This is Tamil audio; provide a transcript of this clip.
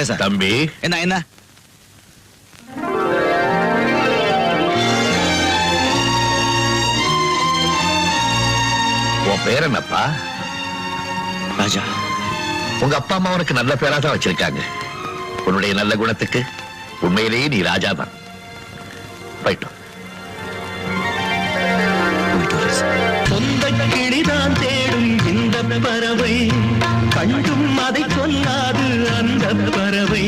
தம்பி என்ன உன் பேர் என்னப்பா? ராஜா. உங்க அப்பா அம்மா உனக்கு நல்ல பேரா தான் வச்சிருக்காங்க. உன்னுடைய நல்ல குணத்துக்கு உண்மையிலேயே நீ ராஜா தான். போயிட்டோம். சொந்த கிளிதான் தேடும் இந்த பறவை, கண்டும் அதை சொல்லாது அந்த பறவை.